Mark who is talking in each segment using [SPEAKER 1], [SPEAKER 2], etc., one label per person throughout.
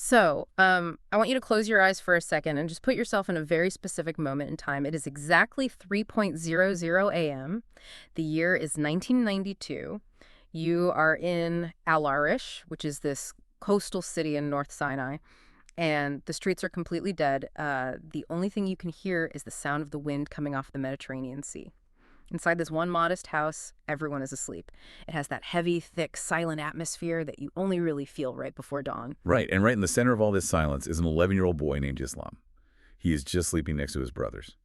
[SPEAKER 1] So, I want you to close your eyes for a second and just put yourself in a very specific moment in time. It is exactly 3:00 a.m. The year is 1992. You are in Al Arish, which is this coastal city in North Sinai, and the streets are completely dead. The only thing you can hear is the sound of the wind coming off the Mediterranean Sea. Inside this one modest house, everyone is asleep. It has that heavy, thick, silent atmosphere that you only really feel right before dawn.
[SPEAKER 2] Right, and right in the center of all this silence is an 11-year-old boy named Islam. He is just sleeping next to his brothers.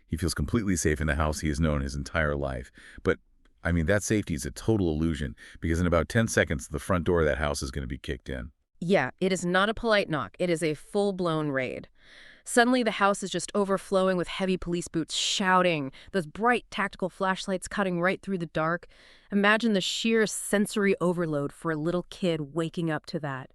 [SPEAKER 2] He feels completely safe in the house he has known his entire life. But, I mean, that safety is a total illusion, because in about 10 seconds, the front door of that house is going to be kicked in.
[SPEAKER 1] Yeah, it is not a polite knock. It is a full-blown raid. Suddenly, the house is just overflowing with heavy police boots shouting, those bright tactical flashlights cutting right through the dark. Imagine the sheer sensory overload for a little kid waking up to that.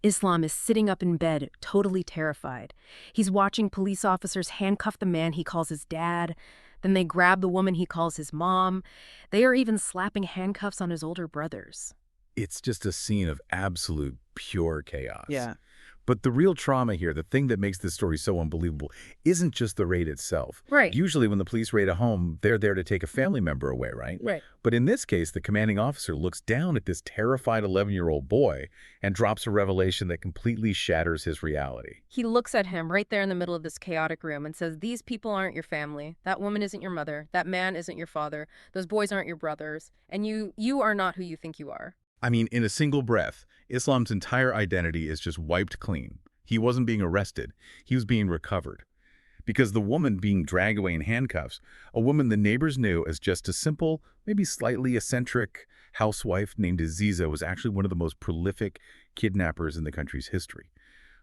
[SPEAKER 1] Islam is sitting up in bed, totally terrified. He's watching police officers handcuff the man he calls his dad. Then they grab the woman he calls his mom. They are even slapping handcuffs on his older brothers.
[SPEAKER 2] It's just a scene of absolute pure chaos.
[SPEAKER 1] Yeah.
[SPEAKER 2] But the real trauma here, the thing that makes this story so unbelievable, isn't just the raid itself.
[SPEAKER 1] Right.
[SPEAKER 2] Usually when the police raid a home, they're there to take a family member away, right?
[SPEAKER 1] Right.
[SPEAKER 2] But in this case, the commanding officer looks down at this terrified 11-year-old boy and drops a revelation that completely shatters his reality.
[SPEAKER 1] He looks at him right there in the middle of this chaotic room and says, "These people aren't your family. That woman isn't your mother. That man isn't your father. Those boys aren't your brothers. And you are not who you think you are."
[SPEAKER 2] I mean, in a single breath, Islam's entire identity is just wiped clean. He wasn't being arrested. He was being recovered. Because the woman being dragged away in handcuffs, a woman the neighbors knew as just a simple, maybe slightly eccentric housewife named Aziza, was actually one of the most prolific kidnappers in the country's history.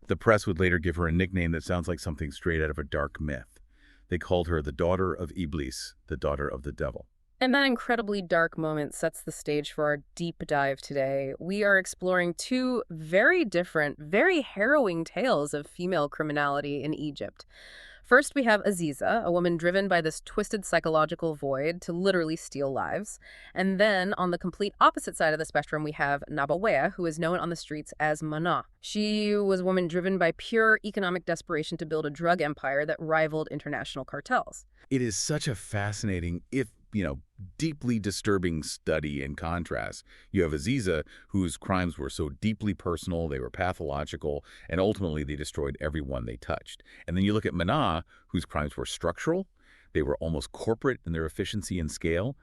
[SPEAKER 2] The press would later give her a nickname that sounds like something straight out of a dark myth. They called her the daughter of Iblis, the daughter of the devil.
[SPEAKER 1] And that incredibly dark moment sets the stage for our deep dive today. We are exploring two very different, very harrowing tales of female criminality in Egypt. First, we have Aziza, a woman driven by this twisted psychological void to literally steal lives. And then, on the complete opposite side of the spectrum, we have Nawayia, who is known on the streets as Mana. She was a woman driven by pure economic desperation to build a drug empire that rivaled international cartels.
[SPEAKER 2] It is such a fascinating, if deeply disturbing study in contrast. You have Aziza, whose crimes were so deeply personal, they were pathological, and ultimately they destroyed everyone they touched. And then you look at Mana, whose crimes were structural, they were almost corporate in their efficiency and scale.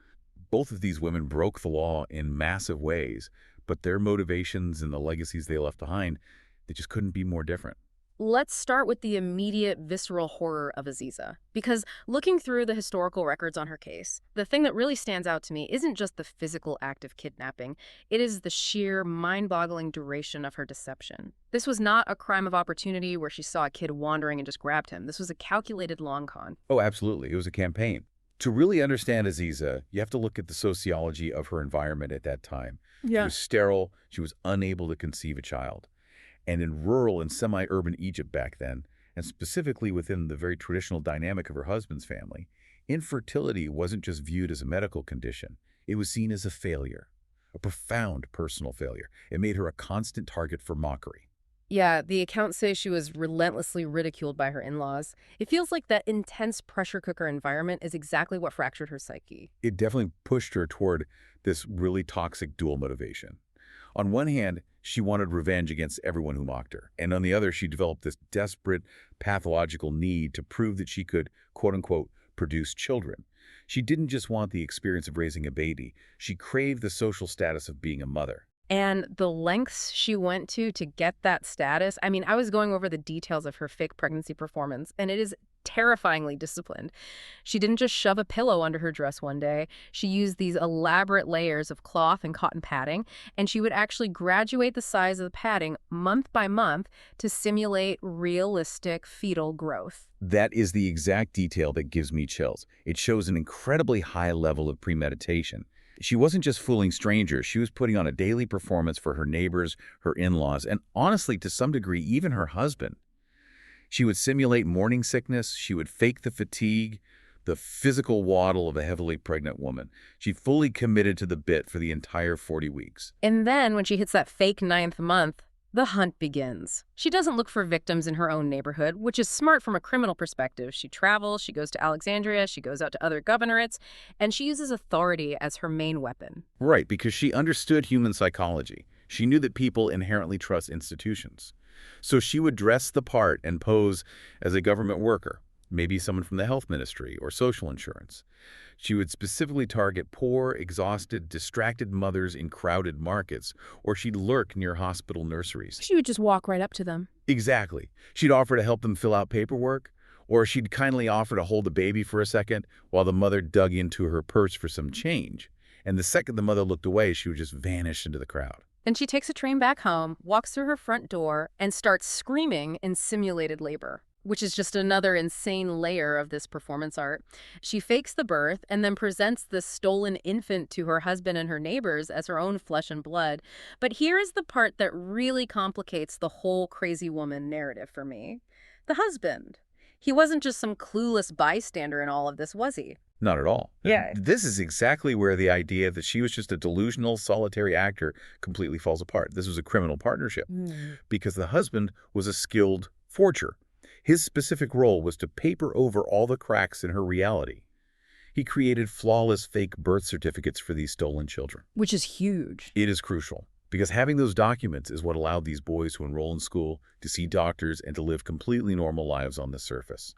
[SPEAKER 2] Both of these women broke the law in massive ways, but their motivations and the legacies they left behind, they just couldn't be more different.
[SPEAKER 1] Let's start with the immediate visceral horror of Aziza. Because looking through the historical records on her case, the thing that really stands out to me isn't just the physical act of kidnapping. It is the sheer, mind-boggling duration of her deception. This was not a crime of opportunity where she saw a kid wandering and just grabbed him. This was a calculated long con.
[SPEAKER 2] Oh, absolutely. It was a campaign. To really understand Aziza, you have to look at the sociology of her environment at that time. She was sterile. She was unable to conceive a child. And in rural and semi-urban Egypt back then, and specifically within the very traditional dynamic of her husband's family, infertility wasn't just viewed as a medical condition. It was seen as a failure, a profound personal failure. It made her a constant target for mockery.
[SPEAKER 1] Yeah, the accounts say she was relentlessly ridiculed by her in-laws. It feels like that intense pressure cooker environment is exactly what fractured her psyche.
[SPEAKER 2] It definitely pushed her toward this really toxic dual motivation. On one hand, she wanted revenge against everyone who mocked her. And on the other, she developed this desperate, pathological need to prove that she could, quote-unquote, produce children. She didn't just want the experience of raising a baby. She craved the social status of being a mother.
[SPEAKER 1] And the lengths she went to get that status, I mean, I was going over the details of her fake pregnancy performance, and it is terrifyingly disciplined. She didn't just shove a pillow under her dress one day. She used these elaborate layers of cloth and cotton padding, and she would actually graduate the size of the padding month by month to simulate realistic fetal growth.
[SPEAKER 2] That is the exact detail that gives me chills. It shows an incredibly high level of premeditation. She wasn't just fooling strangers. She was putting on a daily performance for her neighbors, her in-laws, and honestly, to some degree, even her husband. She would simulate morning sickness. She would fake the fatigue, the physical waddle of a heavily pregnant woman. She fully committed to the bit for the entire 40 weeks.
[SPEAKER 1] And then when she hits that fake 9th month, The hunt begins. She doesn't look for victims in her own neighborhood, which is smart from a criminal perspective. She travels, she goes to Alexandria, she goes out to other governorates, and she uses authority as her main weapon.
[SPEAKER 2] Right, because she understood human psychology. She knew that people inherently trust institutions. So she would dress the part and pose as a government worker, maybe someone from the health ministry or social insurance. She would specifically target poor, exhausted, distracted mothers in crowded markets, or she'd lurk near hospital nurseries.
[SPEAKER 1] She would just walk right up to them.
[SPEAKER 2] Exactly. She'd offer to help them fill out paperwork, or she'd kindly offer to hold a baby for a second while the mother dug into her purse for some change. And the second the mother looked away, she would just vanish into the crowd.
[SPEAKER 1] And she takes a train back home, walks through her front door, and starts screaming in simulated labor, which is just another insane layer of this performance art. She fakes the birth and then presents the stolen infant to her husband and her neighbors as her own flesh and blood. But here is the part that really complicates the whole crazy woman narrative for me. The husband. He wasn't just some clueless bystander in all of this, was he?
[SPEAKER 2] Not at all.
[SPEAKER 1] Yeah.
[SPEAKER 2] This is exactly where the idea that she was just a delusional, solitary actor completely falls apart. This was a criminal partnership because the husband was a skilled forger. His specific role was to paper over all the cracks in her reality. He created flawless fake birth certificates for these stolen children.
[SPEAKER 1] Which is huge.
[SPEAKER 2] It is crucial because having those documents is what allowed these boys to enroll in school, to see doctors, and to live completely normal lives on the surface.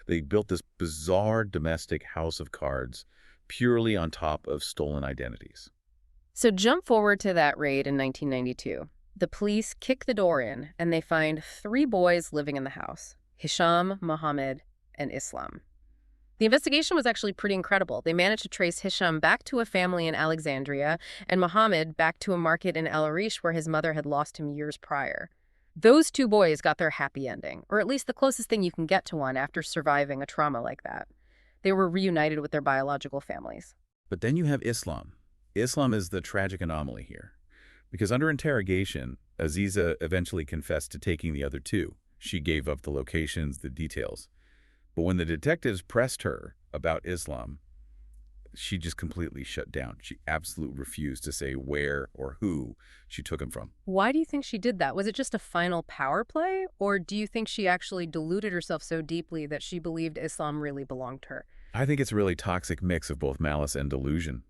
[SPEAKER 2] They built this bizarre domestic house of cards purely on top of stolen identities.
[SPEAKER 1] So jump forward to that raid in 1992. The police kick the door in, and they find 3 boys living in the house: Hisham, Mohammed, and Islam. The investigation was actually pretty incredible. They managed to trace Hisham back to a family in Alexandria and Mohammed back to a market in El Arish where his mother had lost him years prior. Those 2 boys got their happy ending, or at least the closest thing you can get to one after surviving a trauma like that. They were reunited with their biological families.
[SPEAKER 2] But then you have Islam. Islam is the tragic anomaly here. Because under interrogation, Aziza eventually confessed to taking the other 2. She gave up the locations, the details. But when the detectives pressed her about Islam, she just completely shut down. She absolutely refused to say where or who she took him from.
[SPEAKER 1] Why do you think she did that? Was it just a final power play? Or do you think she actually deluded herself so deeply that she believed Islam really belonged to her?
[SPEAKER 2] I think it's a really toxic mix of both malice and delusion.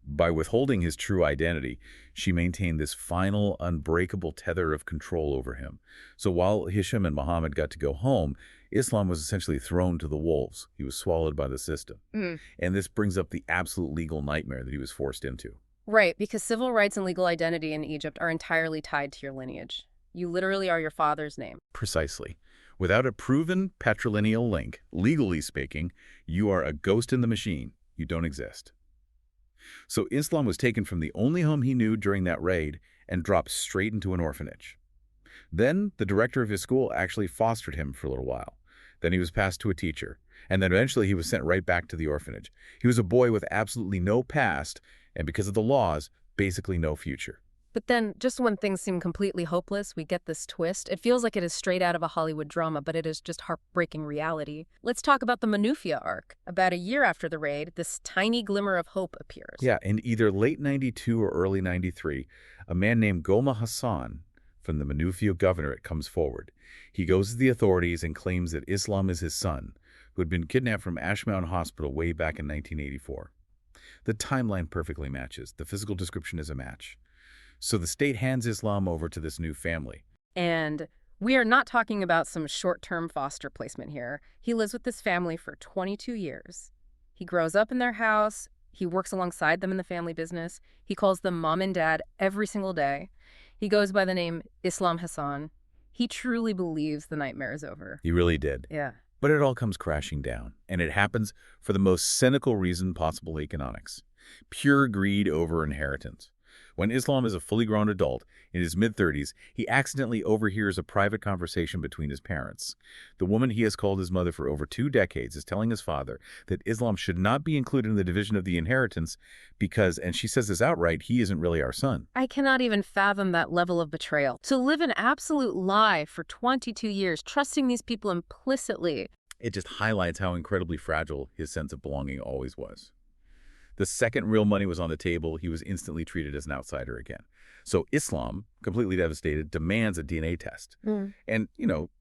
[SPEAKER 2] By withholding his true identity, she maintained this final, unbreakable tether of control over him. So while Hisham and Muhammad got to go home, Islam was essentially thrown to the wolves. He was swallowed by the system. And this brings up the absolute legal nightmare that he was forced into.
[SPEAKER 1] Right, because civil rights and legal identity in Egypt are entirely tied to your lineage. You literally are your father's name.
[SPEAKER 2] Precisely. Without a proven patrilineal link, legally speaking, you are a ghost in the machine. You don't exist. So Islam was taken from the only home he knew during that raid and dropped straight into an orphanage. Then the director of his school actually fostered him for a little while. Then he was passed to a teacher, and then eventually he was sent right back to the orphanage. He was a boy with absolutely no past, and because of the laws, basically no future.
[SPEAKER 1] But then, just when things seem completely hopeless, we get this twist. It feels like it is straight out of a Hollywood drama, but it is just heartbreaking reality. Let's talk about the Manufia arc. About a year after the raid, this tiny glimmer of hope appears.
[SPEAKER 2] Yeah, in either late 92 or early 93, a man named Goma Hassan from the Manufia governorate comes forward. He goes to the authorities and claims that Islam is his son, who had been kidnapped from Ashmound Hospital way back in 1984. The timeline perfectly matches. The physical description is a match. So the state hands Islam over to this new family.
[SPEAKER 1] And we are not talking about some short-term foster placement here. He lives with this family for 22 years. He grows up in their house. He works alongside them in the family business. He calls them mom and dad every single day. He goes by the name Islam Hassan. He truly believes the nightmare is over.
[SPEAKER 2] He really did.
[SPEAKER 1] Yeah.
[SPEAKER 2] But it all comes crashing down, and it happens for the most cynical reason possible: economics. Pure greed over inheritance. When Islam is a fully grown adult, in his mid-30s, he accidentally overhears a private conversation between his parents. The woman he has called his mother for over 2 decades is telling his father that Islam should not be included in the division of the inheritance because, and she says this outright, he isn't really our son.
[SPEAKER 1] I cannot even fathom that level of betrayal. To live an absolute lie for 22 years, trusting these people implicitly.
[SPEAKER 2] It just highlights how incredibly fragile his sense of belonging always was. The second real money was on the table, he was instantly treated as an outsider again. So Islam, completely devastated, demands a DNA test. And,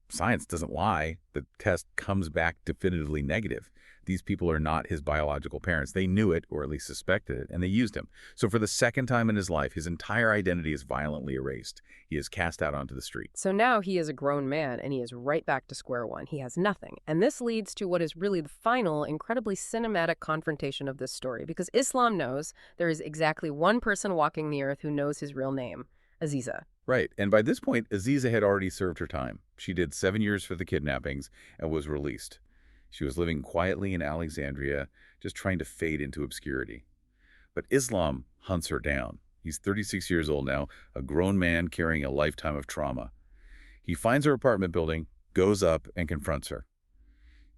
[SPEAKER 2] science doesn't lie. The test comes back definitively negative. These people are not his biological parents. They knew it, or at least suspected it, and they used him. So for the second time in his life, his entire identity is violently erased. He is cast out onto the street.
[SPEAKER 1] So now he is a grown man, and he is right back to square one. He has nothing. And this leads to what is really the final, incredibly cinematic confrontation of this story, because Islam knows there is exactly one person walking the earth who knows his real name, Aziza.
[SPEAKER 2] Right, and by this point, Aziza had already served her time. She did 7 years for the kidnappings and was released. She was living quietly in Alexandria, just trying to fade into obscurity. But Islam hunts her down. He's 36 years old now, a grown man carrying a lifetime of trauma. He finds her apartment building, goes up, and confronts her.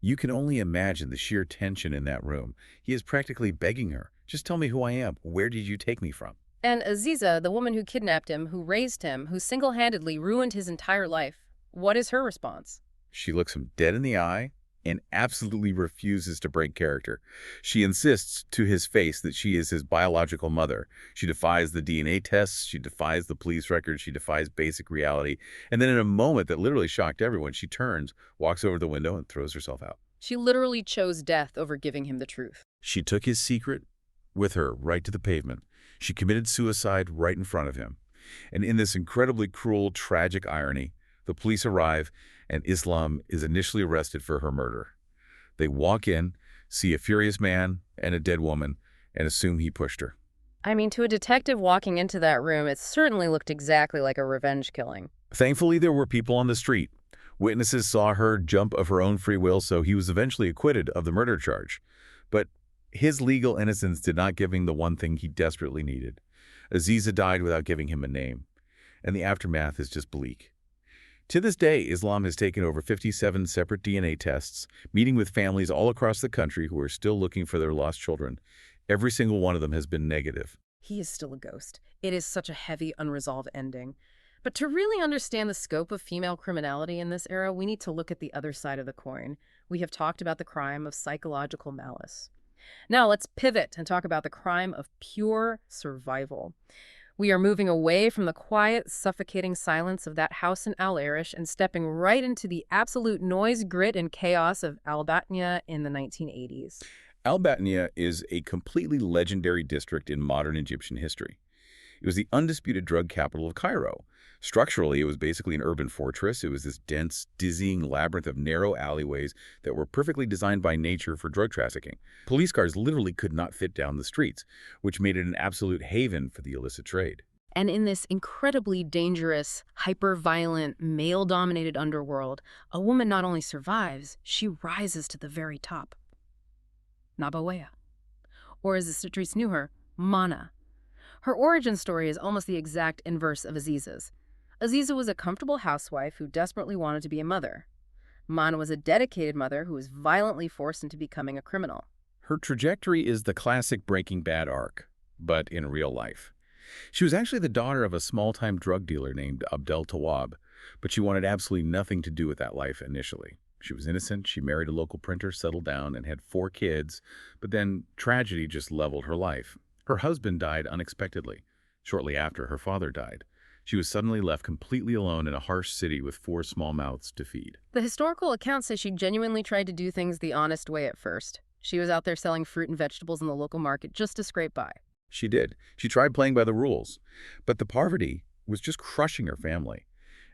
[SPEAKER 2] You can only imagine the sheer tension in that room. He is practically begging her, just tell me who I am. Where did you take me from?
[SPEAKER 1] And Aziza, the woman who kidnapped him, who raised him, who single-handedly ruined his entire life, what is her response?
[SPEAKER 2] She looks him dead in the eye and absolutely refuses to break character. She insists to his face that she is his biological mother. She defies the DNA tests, she defies the police records, she defies basic reality. And then in a moment that literally shocked everyone, she turns, walks over the window, and throws herself out.
[SPEAKER 1] She literally chose death over giving him the truth.
[SPEAKER 2] She took his secret with her right to the pavement. She committed suicide right in front of him. And in this incredibly cruel, tragic irony, the police arrive, and Islam is initially arrested for her murder. They walk in, see a furious man and a dead woman, and assume he pushed her.
[SPEAKER 1] I mean, to a detective walking into that room, it certainly looked exactly like a revenge killing.
[SPEAKER 2] Thankfully, there were people on the street. Witnesses saw her jump of her own free will, so he was eventually acquitted of the murder charge. But his legal innocence did not give him the one thing he desperately needed. Aziza died without giving him a name, and the aftermath is just bleak. To this day, Islam has taken over 57 separate DNA tests, meeting with families all across the country who are still looking for their lost children. Every single one of them has been negative.
[SPEAKER 1] He is still a ghost. It is such a heavy, unresolved ending. But to really understand the scope of female criminality in this era, we need to look at the other side of the coin. We have talked about the crime of psychological malice. Now let's pivot and talk about the crime of pure survival. We are moving away from the quiet, suffocating silence of that house in Al Arish and stepping right into the absolute noise, grit, and chaos of Al-Batniya in the 1980s.
[SPEAKER 2] Al-Batniya is a completely legendary district in modern Egyptian history. It was the undisputed drug capital of Cairo. Structurally, it was basically an urban fortress. It was this dense, dizzying labyrinth of narrow alleyways that were perfectly designed by nature for drug trafficking. Police cars literally could not fit down the streets, which made it an absolute haven for the illicit trade.
[SPEAKER 1] And in this incredibly dangerous, hyper-violent, male-dominated underworld, a woman not only survives, she rises to the very top. Nawayia. Or as the streets knew her, Mana. Her origin story is almost the exact inverse of Aziza's. Aziza was a comfortable housewife who desperately wanted to be a mother. Mana was a dedicated mother who was violently forced into becoming a criminal.
[SPEAKER 2] Her trajectory is the classic Breaking Bad arc, but in real life. She was actually the daughter of a small-time drug dealer named Abdel Tawab, but she wanted absolutely nothing to do with that life initially. She was innocent, she married a local printer, settled down, and had 4 kids, but then tragedy just leveled her life. Her husband died unexpectedly. Shortly after, her father died. She was suddenly left completely alone in a harsh city with 4 small mouths to feed.
[SPEAKER 1] The historical accounts say she genuinely tried to do things the honest way at first. She was out there selling fruit and vegetables in the local market just to scrape by.
[SPEAKER 2] She did. She tried playing by the rules. But the poverty was just crushing her family.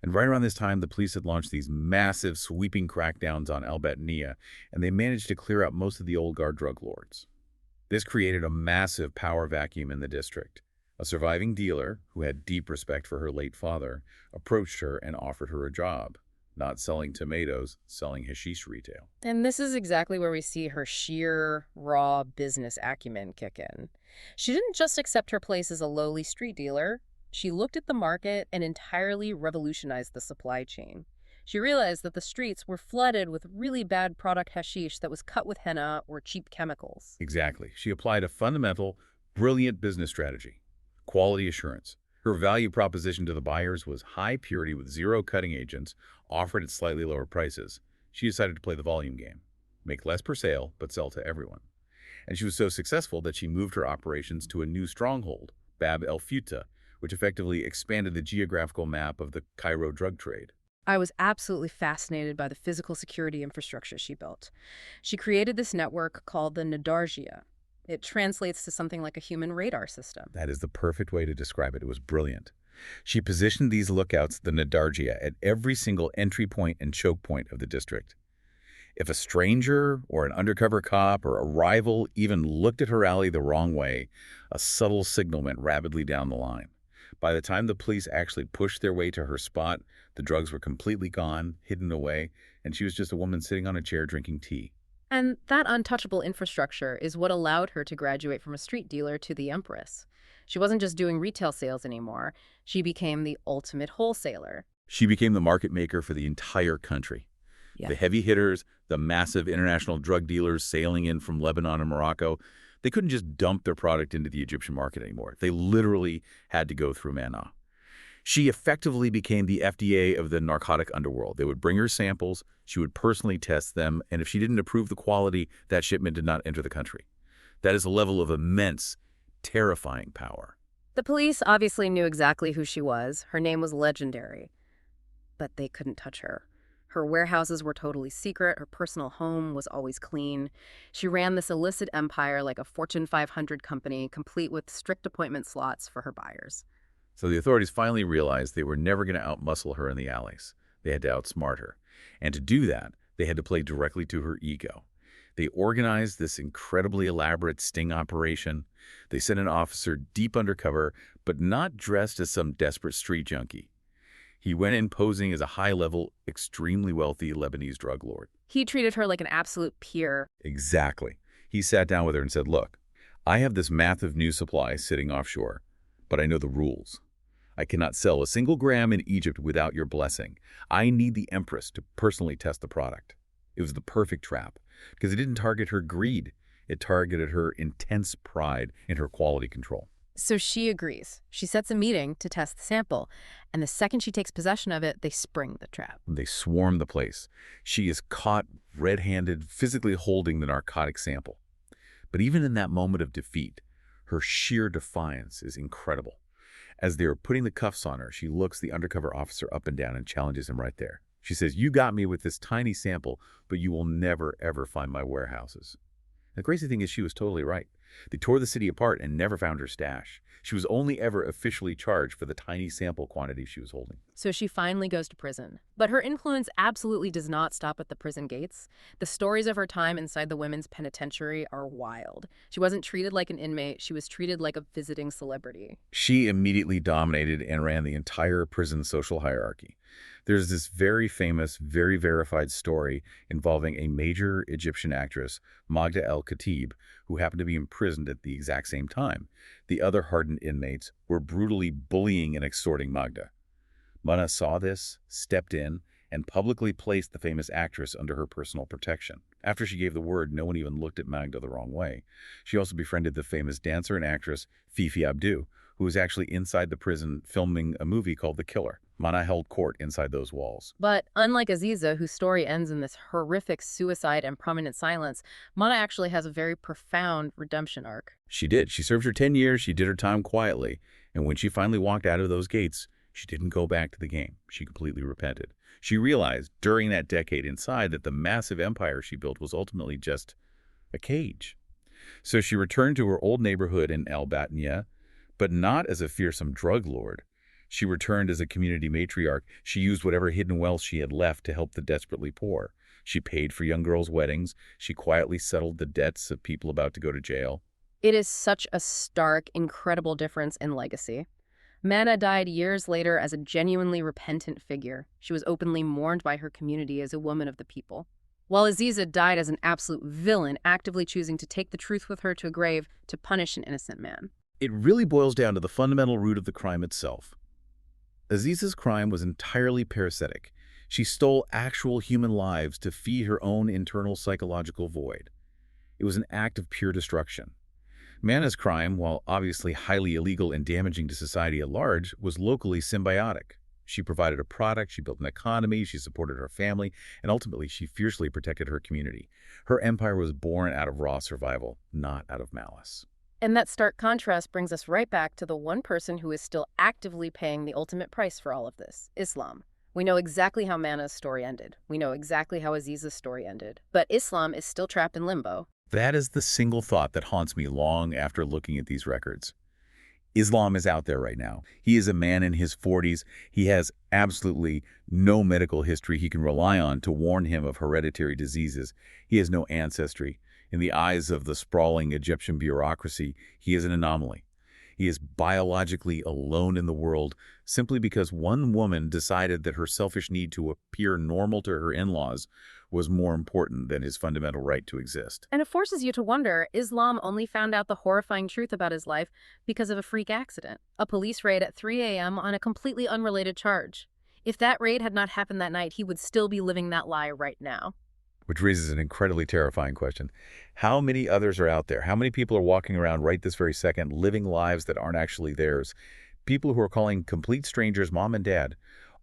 [SPEAKER 2] And right around this time, the police had launched these massive, sweeping crackdowns on Al-Batniya, and they managed to clear out most of the old guard drug lords. This created a massive power vacuum in the district. A surviving dealer, who had deep respect for her late father, approached her and offered her a job. Not selling tomatoes, selling hashish retail.
[SPEAKER 1] And this is exactly where we see her sheer, raw business acumen kick in. She didn't just accept her place as a lowly street dealer. She looked at the market and entirely revolutionized the supply chain. She realized that the streets were flooded with really bad product hashish that was cut with henna or cheap chemicals.
[SPEAKER 2] Exactly. She applied a fundamental, brilliant business strategy. Quality assurance. Her value proposition to the buyers was high purity with 0 cutting agents, offered at slightly lower prices. She decided to play the volume game. Make less per sale, but sell to everyone. And she was so successful that she moved her operations to a new stronghold, Bab el-Futa, which effectively expanded the geographical map of the Cairo drug trade.
[SPEAKER 1] I was absolutely fascinated by the physical security infrastructure she built. She created this network called the Nadarjia. It translates to something like a human radar system.
[SPEAKER 2] That is the perfect way to describe it. It was brilliant. She positioned these lookouts, the Nadarjia, at every single entry point and choke point of the district. If a stranger or an undercover cop or a rival even looked at her alley the wrong way, a subtle signal went rapidly down the line. By the time the police actually pushed their way to her spot, the drugs were completely gone, hidden away, and she was just a woman sitting on a chair drinking tea.
[SPEAKER 1] And that untouchable infrastructure is what allowed her to graduate from a street dealer to the Empress. She wasn't just doing retail sales anymore. She became the ultimate wholesaler.
[SPEAKER 2] She became the market maker for the entire country.
[SPEAKER 1] Yeah.
[SPEAKER 2] The heavy hitters, the massive international drug dealers sailing in from Lebanon and Morocco, they couldn't just dump their product into the Egyptian market anymore. They literally had to go through Mana. She effectively became the FDA of the narcotic underworld. They would bring her samples, she would personally test them, and if she didn't approve the quality, that shipment did not enter the country. That is a level of immense, terrifying power.
[SPEAKER 1] The police obviously knew exactly who she was. Her name was legendary. But they couldn't touch her. Her warehouses were totally secret. Her personal home was always clean. She ran this illicit empire like a Fortune 500 company, complete with strict appointment slots for her buyers.
[SPEAKER 2] So the authorities finally realized they were never going to outmuscle her in the alleys. They had to outsmart her. And to do that, they had to play directly to her ego. They organized this incredibly elaborate sting operation. They sent an officer deep undercover, but not dressed as some desperate street junkie. He went in posing as a high-level, extremely wealthy Lebanese drug lord.
[SPEAKER 1] He treated her like an absolute peer.
[SPEAKER 2] Exactly. He sat down with her and said, "Look, I have this massive new supply sitting offshore, but I know the rules. I cannot sell a single gram in Egypt without your blessing. I need the Empress to personally test the product." It was the perfect trap, because it didn't target her greed. It targeted her intense pride in her quality control.
[SPEAKER 1] So she agrees. She sets a meeting to test the sample, and the second she takes possession of it, they spring the trap.
[SPEAKER 2] They swarm the place. She is caught red-handed, physically holding the narcotic sample. But even in that moment of defeat, her sheer defiance is incredible. As they are putting the cuffs on her, she looks the undercover officer up and down and challenges him right there. She says, "You got me with this tiny sample, but you will never, ever find my warehouses." The crazy thing is she was totally right. They tore the city apart and never found her stash. She was only ever officially charged for the tiny sample quantity she was holding.
[SPEAKER 1] So she finally goes to prison. But her influence absolutely does not stop at the prison gates. The stories of her time inside the women's penitentiary are wild. She wasn't treated like an inmate. She was treated like a visiting celebrity.
[SPEAKER 2] She immediately dominated and ran the entire prison social hierarchy. There's this very famous, very verified story involving a major Egyptian actress, Magda el-Khatib, who happened to be imprisoned at the exact same time. The other hardened inmates were brutally bullying and extorting Magda. Mana saw this, stepped in, and publicly placed the famous actress under her personal protection. After she gave the word, no one even looked at Magda the wrong way. She also befriended the famous dancer and actress Fifi Abdu, who was actually inside the prison filming a movie called The Killer. Mana held court inside those walls.
[SPEAKER 1] But unlike Aziza, whose story ends in this horrific suicide and prominent silence, Mana actually has a very profound redemption arc.
[SPEAKER 2] She did. She served her 10 years, she did her time quietly, and when she finally walked out of those gates, she didn't go back to the game. She completely repented. She realized during that decade inside that the massive empire she built was ultimately just a cage. So she returned to her old neighborhood in El Batnia, but not as a fearsome drug lord. She returned as a community matriarch. She used whatever hidden wealth she had left to help the desperately poor. She paid for young girls' weddings. She quietly settled the debts of people about to go to jail.
[SPEAKER 1] It is such a stark, incredible difference in legacy. Mana died years later as a genuinely repentant figure. She was openly mourned by her community as a woman of the people. While Aziza died as an absolute villain, actively choosing to take the truth with her to a grave to punish an innocent man.
[SPEAKER 2] It really boils down to the fundamental root of the crime itself. Aziza's crime was entirely parasitic. She stole actual human lives to feed her own internal psychological void. It was an act of pure destruction. Mana's crime, while obviously highly illegal and damaging to society at large, was locally symbiotic. She provided a product, she built an economy, she supported her family, and ultimately she fiercely protected her community. Her empire was born out of raw survival, not out of malice.
[SPEAKER 1] And that stark contrast brings us right back to the one person who is still actively paying the ultimate price for all of this, Islam. We know exactly how Manna's story ended. We know exactly how Aziza's story ended. But Islam is still trapped in limbo.
[SPEAKER 2] That is the single thought that haunts me long after looking at these records. Islam is out there right now. He is a man in his 40s. He has absolutely no medical history he can rely on to warn him of hereditary diseases. He has no ancestry. In the eyes of the sprawling Egyptian bureaucracy, he is an anomaly. He is biologically alone in the world simply because one woman decided that her selfish need to appear normal to her in-laws was more important than his fundamental right to exist.
[SPEAKER 1] And it forces you to wonder, Islam only found out the horrifying truth about his life because of a freak accident, a police raid at 3 a.m. on a completely unrelated charge. If that raid had not happened that night, he would still be living that lie right now.
[SPEAKER 2] Which raises an incredibly terrifying question. How many others are out there? How many people are walking around right this very second, living lives that aren't actually theirs? People who are calling complete strangers mom and dad,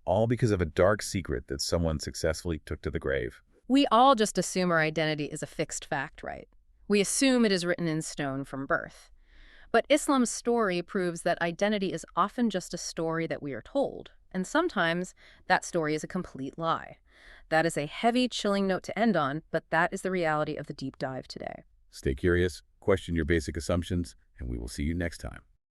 [SPEAKER 2] all because of a dark secret that someone successfully took to the grave.
[SPEAKER 1] We all just assume our identity is a fixed fact, right? We assume it is written in stone from birth. But Islam's story proves that identity is often just a story that we are told, and sometimes that story is a complete lie. That is a heavy, chilling note to end on, but that is the reality of the deep dive today.
[SPEAKER 2] Stay curious, question your basic assumptions, and we will see you next time.